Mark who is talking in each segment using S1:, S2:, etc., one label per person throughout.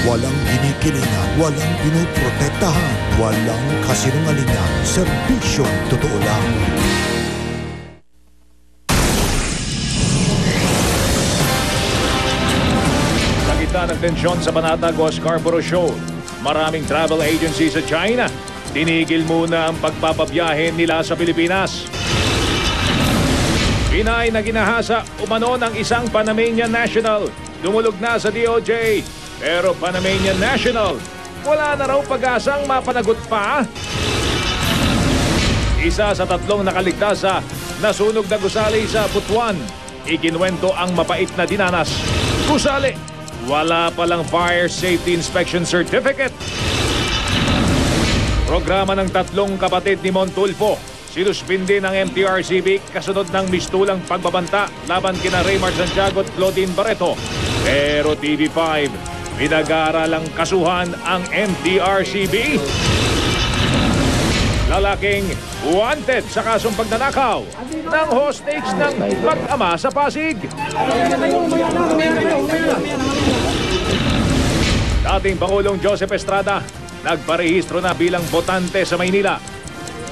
S1: Walang ginikilingan, walang pinoprotektahan, walang kasinungalingan, serbisyong totoo lang.
S2: Sa gitna ng tensyon sa Panatag o Scarborough Shoal, maraming travel agency sa China tinigil muna ang pagpapabiyahe nila sa Pilipinas. Pinay na ginahasa umano ng isang Panamanian national. Dumulog na sa DOJ. Pero Panamanian national, wala na raw pag-asang mapanagot pa. Isa sa tatlong nakaligtas sa nasunog na gusali sa Butuan. Ikinwento ang mapait na dinanas. Gusali, wala palang Fire Safety Inspection Certificate. Programa ng tatlong kapatid ni Montulfo, sinuspindi ng MTRCB kasunod ng mistulang pagbabanta laban kina Raymar Santiago at Claudine Barreto. Pero TV5, pinag-aaralang kasuhan ang MTRCB. Lalaking wanted sa kasong pagnanakaw ng hostage ng mag-ama sa Pasig. Dating Pangulong Joseph Estrada nagparehistro na bilang botante sa Maynila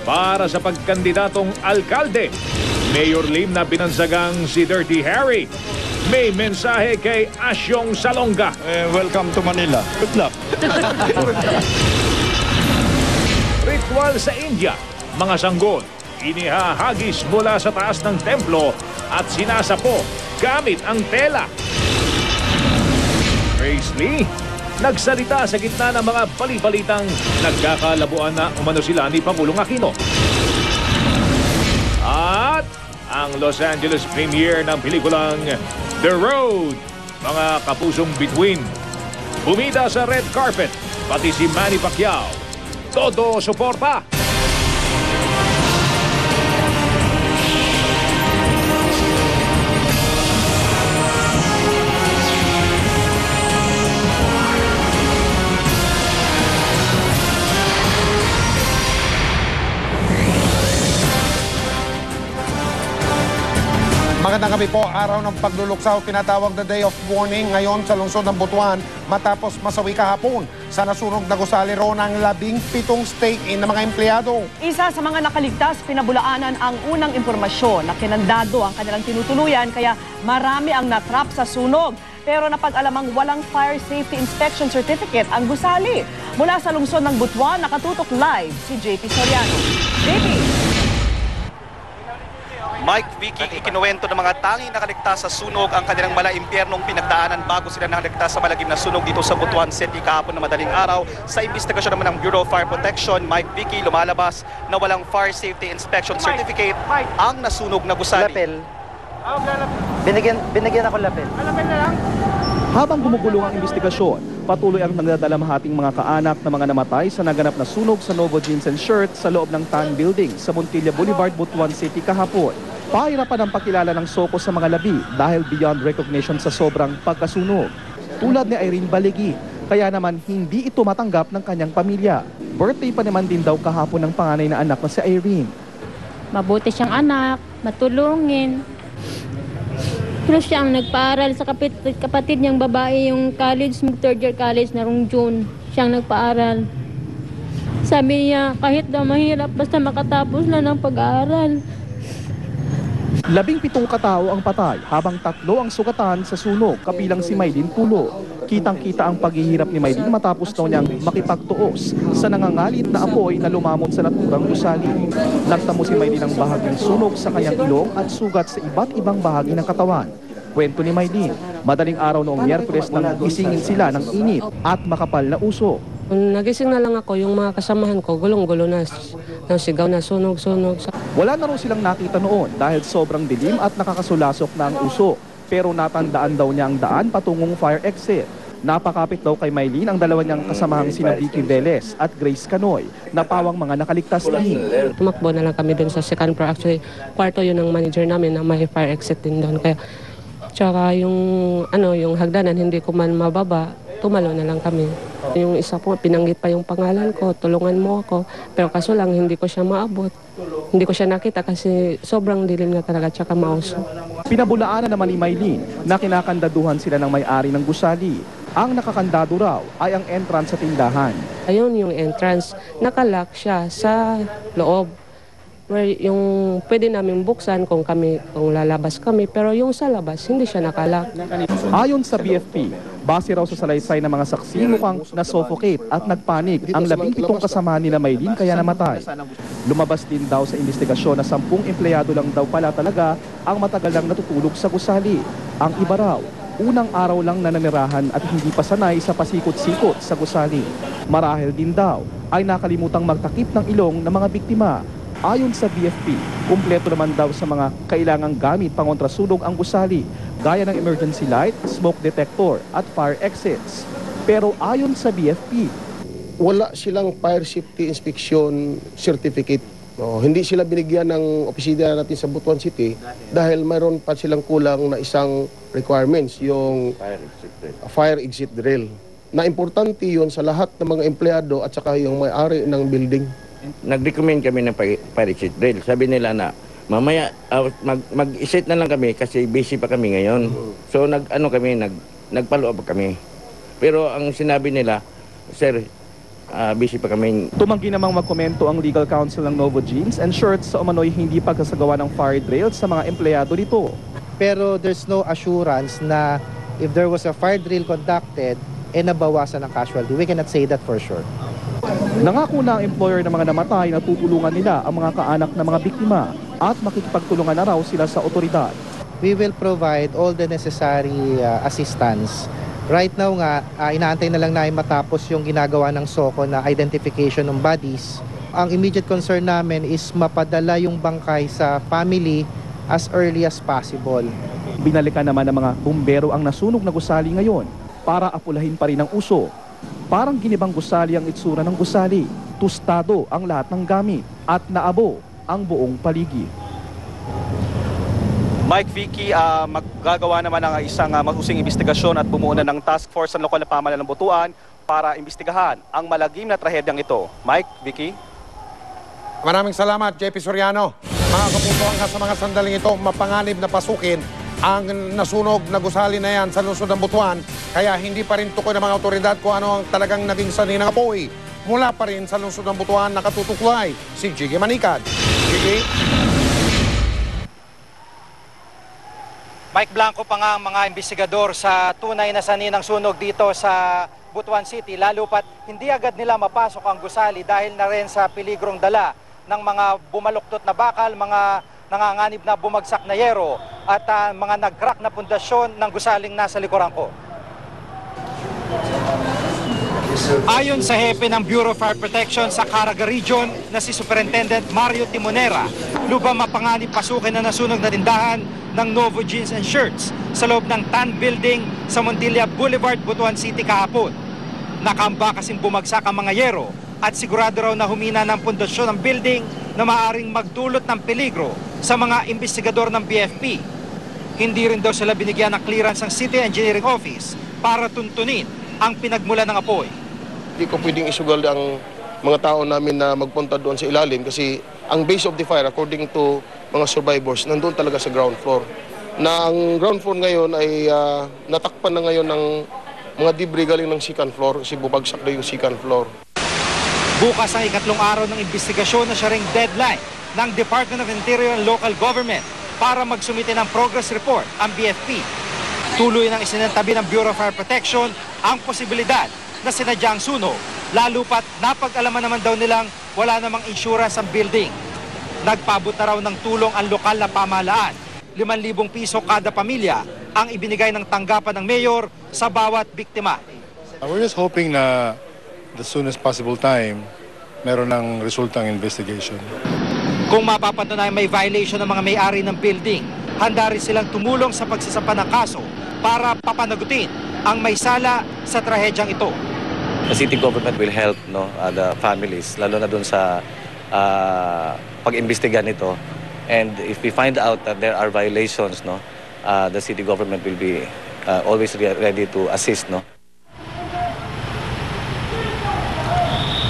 S2: para sa pagkandidatong alkalde. Mayor Lim na binansagang si Dirty Harry. May mensahe kay Asyong Salonga.
S3: Welcome to Manila. Good luck.
S2: Ritual sa India, mga sanggol, inihahagis mula sa taas ng templo at sinasapo gamit ang tela. Grace Lee, nagsalita sa gitna ng mga bali-balitang nagkakalabuan na umano sila ni Pangulong Aquino. At ang Los Angeles premiere ng pelikulang The Road, mga kapusong bituin. Bumida sa red carpet, pati si Manny Pacquiao. Todo suporta!
S4: Magandang gabi po, araw ng pagluluksaw, tinatawag na Day of Mourning ngayon sa lungsod ng Butuan matapos masawi kahapon sa nasunog na gusali ro ng 17 stake-in ng mga empleyado.
S5: Isa sa mga nakaligtas, pinabulaanan ang unang impormasyon na kinandado ang kanilang tinutuluyan kaya marami ang natrap sa sunog. Pero napag-alamang walang Fire Safety Inspection Certificate ang gusali. Mula sa lungsod ng Butuan, nakatutok live si JP Soriano. JP!
S6: Mike, Vicky, ikinuwento ng mga tanging nakaligtas sa sunog ang kanilang mala-impyernong pinagdaanan bago sila nakaligtas sa malagim na sunog dito sa Butuan City kahapon na madaling araw. Sa investigasyon naman ng Bureau of Fire Protection, Mike, Vicky, lumalabas na walang Fire Safety Inspection Certificate ang nasunog na gusali.
S7: Lapel. Binigyan ako lapel.
S5: Lapel na lang?
S8: Habang gumugulo ang investigasyon, patuloy ang nagdadalamahating mga kaanak na mga namatay sa naganap na sunog sa Novo Jeans and Shirt sa loob ng Tan Building sa Montilla Boulevard, Butuan City kahapon. Pahirapan ang pakilala ng Soko sa mga labi dahil beyond recognition sa sobrang pagkasunog. Tulad ni Irene Baligi, kaya naman hindi ito matanggap ng kanyang pamilya. Birthday pa naman din daw kahapon ng panganay na anak na si Irene.
S9: Mabuti siyang anak, matulungin. Pero siya ang nagpaaral sa kapatid niyang babae, yung college, third year college na rong June. Siya ang nagpaaral. Sabi niya, kahit daw mahirap, basta makatapos na ng pag-aaral.
S8: 17 katao ang patay habang 3 ang sugatan sa sunog, kabilang si Maylin Pulo. Kitang-kita ang paghihirap ni Maylin matapos daw niyang makipagtuos sa nangangalit na apoy na lumamot sa naturang gusali. Nagtamo si Maylin ng bahagyang sunog sa kanyang ilong at sugat sa iba't ibang bahagi ng katawan. Kwento ni Maylin, madaling araw noong Miyerkules nang gisingin sila ng init at makapal na usok.
S10: Nagising na lang ako, yung mga kasamahan ko, gulong-gulo na, sigaw na, sunog-sunog.
S8: Wala na raw silang nakita noon dahil sobrang dilim at nakakasulasok na ang usok. Pero natandaan daw niya ang daan patungong fire exit. Napakapit daw kay Maylin ang dalawa niyang kasamahang sina Vicky Velez at Grace Canoy na pawang mga nakaligtas din.
S10: Tumakbo na lang kami doon sa second floor. Actually, kwarto yun ng manager namin na may fire exit din doon. Kaya, tsaka yung hagdanan, hindi ko man mababa. Tumalo na lang kami. Yung isa po, pinanggit pa yung pangalan ko, tulungan mo ako. Pero kaso lang, hindi ko siya maabot. Hindi ko siya nakita kasi sobrang dilim na talaga, tsaka mauso.
S8: Pinabulaanan naman ni Maylin na kinakandaduhan sila ng may-ari ng gusali. Ang nakakandado raw ay ang entrance sa tindahan.
S10: Ayun yung entrance, nakalock siya sa loob. Where yung pwede namin buksan kung lalabas kami, pero yung sa labas hindi siya nakalock.
S8: Ayon sa BFP, base raw sa salaysay ng mga saksi, mukhang na-suffocate at nagpanik ang 17 kasama nila Maylin kaya namatay. Lumabas din daw sa investigasyon na 10 empleyado lang daw pala talaga ang matagal lang natutulog sa gusali. Ang iba raw, unang araw lang nananirahan at hindi pa sanay sa pasikot-sikot sa gusali. Marahil din daw ay nakalimutang magtakip ng ilong ng mga biktima. Ayon sa BFP, kumpleto naman daw sa mga kailangang gamit pangontrasunog ang gusali, gaya ng emergency light, smoke detector at fire exits. Pero ayon sa BFP,
S7: wala silang fire safety inspection certificate. Hindi sila binigyan ng opisina natin sa Butuan City dahil mayroon pa silang kulang na isang requirements, yung fire exit drill. Na importante yun sa lahat ng mga empleyado at saka yung may-ari ng building.
S11: Nag-recommend kami ng fire exit drill. Sabi nila na mamaya mag-exit na lang kami kasi busy pa kami ngayon. So nagpalo pa kami. Pero ang sinabi nila, sir, busy pa kami.
S8: Tumanggi namang magkomento ang legal counsel ng Novo Jeans and Shirts sa umano'y hindi pagkasagawa ng fire drill sa mga empleyado nito.
S12: Pero there's no assurance na if there was a fire drill conducted, nabawasan ang casualty. We cannot say that for sure.
S8: Nangako na ang employer ng mga namatay na tutulungan nila ang mga kaanak ng mga biktima at makikipagtulungan na raw sila sa otoridad.
S12: We will provide all the necessary assistance. Right now nga, inaantay na lang na matapos yung ginagawa ng SOCO na identification ng bodies. Ang immediate concern namin is mapadala yung bangkay sa family as early as possible.
S8: Binalikan naman ng mga bumbero ang nasunog na gusali ngayon para apulahin pa rin ang uso. Parang ginibang gusali ang itsura ng gusali, tustado ang lahat ng gamit at naabo ang buong paligid.
S6: Mike, Vicky, maggagawa naman ng isang mahusing investigasyon at bumuo na ng task force ng lokal na pamahalaan ng Butuan para imbestigahan ang malagim na trahedyang ito. Mike, Vicky?
S4: Maraming salamat, JP Soriano. Mga kapuso, hanggang sa mga sandaling ito, mapanganib na pasukin ang nasunog na gusali na yan sa lungsod ng Butuan. Kaya hindi pa rin tukoy ng mga otoridad kung ano ang talagang naging sanhi ng apoy. Mula pa rin sa lungsod ng Butuan, nakatutuklay si Jiggy Manikad. Jiggy?
S13: Mike Blanco pa nga ang mga investigador sa tunay na sanhi ng sunog dito sa Butuan City. Lalo pat hindi agad nila mapasok ang gusali dahil na rin sa peligrong dala ng mga bumaluktot na bakal, mga nanganganib na bumagsak na yero at mga nag-crack na pundasyon ng gusaling nasa likuran ko. Ayon sa hepe ng Bureau of Fire Protection sa Caraga Region na si Superintendent Mario Timonera, lubang mapanganib pasukin na nasunog na tindahan ng Novo Jeans and Shirts sa loob ng TAN Building sa Montilla Boulevard, Butuan City kahapon. Nakamba kasing bumagsak ang mga yero at sigurado raw na humina ng pundasyon ng building na maaaring magdulot ng peligro sa mga investigador ng BFP. Hindi rin daw sila binigyan ng clearance ng City Engineering Office para tuntunin ang pinagmulan ng apoy.
S7: Hindi ko pwedeng isugal ang mga tao namin na magpunta doon sa ilalim kasi ang base of the fire, according to mga survivors, nandun talaga sa ground floor. Na ang ground floor ngayon ay natakpan na ngayon ng mga debris galing ng second floor kasi bubagsak na yung second floor.
S13: Bukas ang ikatlong araw ng investigasyon na siya ring deadline ng Department of Interior and Local Government para magsumite ng progress report ang BFP. Tuloy nang isinantabi ng Bureau of Fire Protection ang posibilidad na sinadya ang sunog, lalo pat napag-alaman naman daw nilang wala namang insurance ang building. Nagpaabot na raw ng tulong ang lokal na pamahalaan. 5,000 piso kada pamilya ang ibinigay ng tanggapan ng mayor sa bawat biktima.
S14: We're just hoping na the soonest possible time meron ng resulta ng investigation.
S13: Kung mapapatunay may violation ng mga may-ari ng building, handa rin silang tumulong sa pagsasampa ng kaso para papanagutin ang may sala sa trahedyang ito.
S15: The city government will help the families, lalo na dun sa pag-imbestiga nito. And if we find out that there are violations, the city government will be always ready to assist.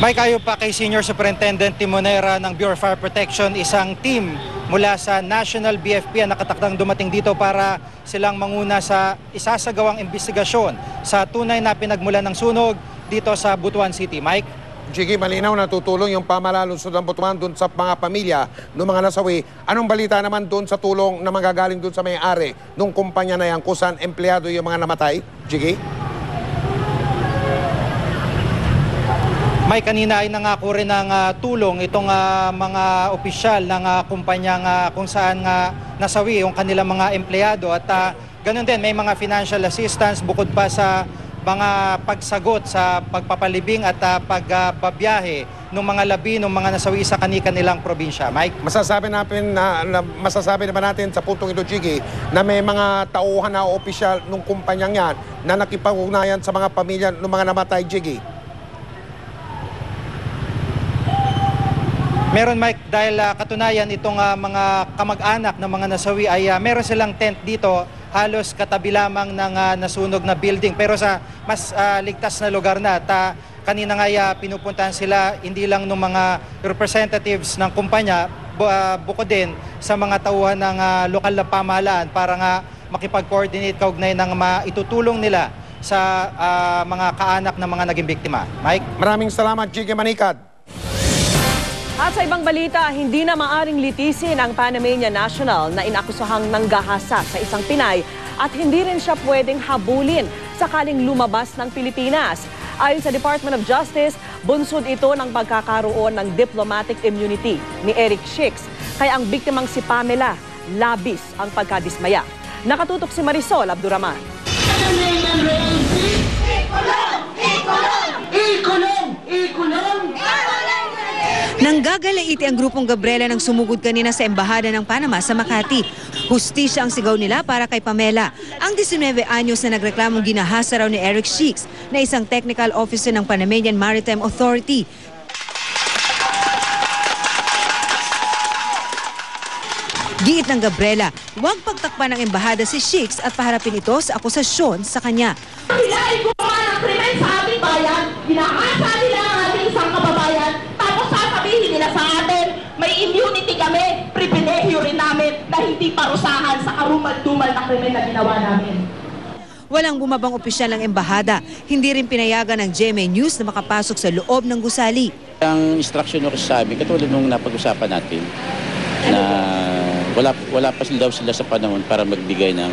S13: May kayo pa kay Senior Superintendent Timonera ng Bureau of Fire Protection, isang team mula sa National BFP ang nakatakdang dumating dito para silang manguna sa isasagawang investigasyon sa tunay na pinagmulan ng sunog dito sa Butuan City. Mike?
S4: Jiggy, malinaw na tutulong yung pamahalaan lungsod ng Butuan doon sa mga pamilya ng mga nasawi. Anong balita naman doon sa tulong na magagaling doon sa may-ari nung kumpanya na yan kung saan empleyado yung mga namatay? Jiggy?
S13: May kanina ay nangako rin ng tulong itong mga opisyal ng kumpanyang kung saan nasawi yung kanilang mga empleyado at ganun din may mga financial assistance bukod pa sa mga pagsagot sa pagpapalibing at pagbabiyahe ng mga labi ng mga nasawi sa kanilang probinsya. Mike?
S4: Masasabi naman natin sa puntong ito, Jiggy, na may mga tauhan na opisyal ng kumpanyang yan na nakipag-ugnayan sa mga pamilya ng mga namatay, Jiggy.
S13: Meron, Mike, dahil katunayan itong mga kamag-anak ng mga nasawi ay meron silang tent dito halos katabi lamang ng nasunog na building pero sa mas ligtas na lugar na at kanina nga pinupuntahan sila hindi lang ng mga representatives ng kumpanya bukod din sa mga tauhan ng lokal na pamahalaan para nga makipag-coordinate kaugnay ng maitutulong nila sa mga kaanak ng mga naging biktima. Mike?
S4: Maraming salamat, Jiggy Manicad.
S5: At sa ibang balita, hindi na maaring litisin ang Panamanian National na inakusahang nanggahasa sa isang Pinay at hindi rin siya pwedeng habulin sakaling lumabas ng Pilipinas. Ayon sa Department of Justice, bunsod ito ng pagkakaroon ng diplomatic immunity ni Eric Shix. Kaya ang biktimang si Pamela, labis ang pagkadismaya. Nakatutok si Marisol Abduraman.
S16: Nanggagalaiti ang grupong Gabriela nang sumugod kanina sa embahada ng Panama sa Makati. Hustisya ang sigaw nila para kay Pamela, ang 19 anyos na nagreklamong ginahasa raw ni Eric Shix na isang technical officer ng Panamanian Maritime Authority. Giit ng Gabriela, huwag pagtakpan ng embahada si Shix at paharapin ito sa akusasyon sa kanya.
S17: Pinay gumawa ng krimen sa ating bayan, ginahasa nila ang ating isang kababayan, tapos sasabihin nila sa atin, may immunity kami, pribilehyo rin namin na hindi parusahan sa karumal-dumal na krimen na ginawa namin.
S16: Walang bumabang opisyal ng embahada, hindi rin pinayagan ng GMA News na makapasok sa loob ng gusali.
S18: Ang instruction ko sabi, katulad nung napag-usapan natin, na wala pa daw sila sa panahon para magbigay ng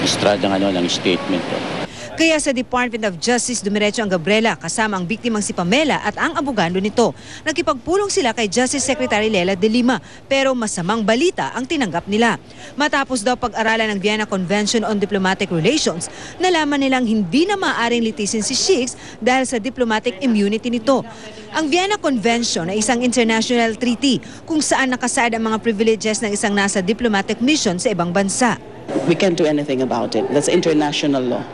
S18: ng statement.
S16: Kaya sa Department of Justice, dumiretso ang Gabriela kasama ang biktimang si Pamela at ang abogado nito. Nagkipagpulong sila kay Justice Secretary Lela de Lima pero masamang balita ang tinanggap nila. Matapos daw pag-aralan ng Vienna Convention on Diplomatic Relations, nalaman nilang hindi na maaaring litisin si Shix dahil sa diplomatic immunity nito. Ang Vienna Convention ay isang international treaty kung saan nakasaad ang mga privileges ng isang nasa diplomatic mission sa ibang bansa.
S19: We can't do anything about it. That's international law.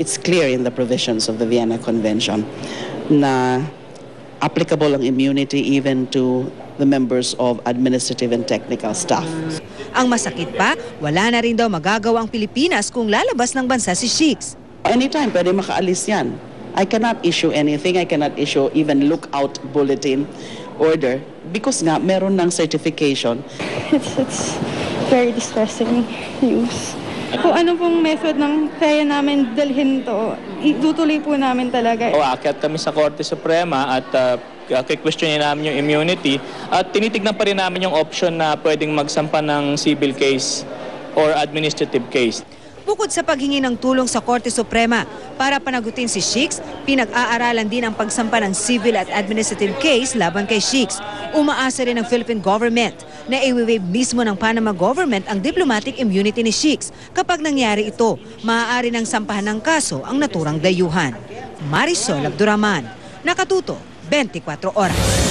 S19: It's clear in the provisions of the Vienna Convention na applicable ang immunity even to the members of administrative and technical staff.
S16: Ang masakit pa, wala na rin daw magagawa ang Pilipinas kung lalabas ng bansa si Shix.
S19: Anytime pwede makaalis yan. I cannot issue anything. I cannot issue even lookout bulletin order because nga meron ng certification.
S20: It's very distressing news. Kung ano pong method ng kaya namin dalhin to, itutuloy po namin talaga.
S21: Aakyat kami sa Korte Suprema at questionin namin yung immunity at tinitignan pa rin namin yung option na pwedeng magsampa ng civil case or administrative case.
S16: Bukod sa paghingi ng tulong sa Korte Suprema para panagutin si Shix, pinag-aaralan din ang pagsampa ng civil at administrative case laban kay Shix. Umaasa rin ang Philippine government na i-waive mismo ng Panama government ang diplomatic immunity ni Shix. Kapag nangyari ito, maaari ng sampahan ng kaso ang naturang dayuhan. Marisol Abduraman, Nakatuto, 24 Oras.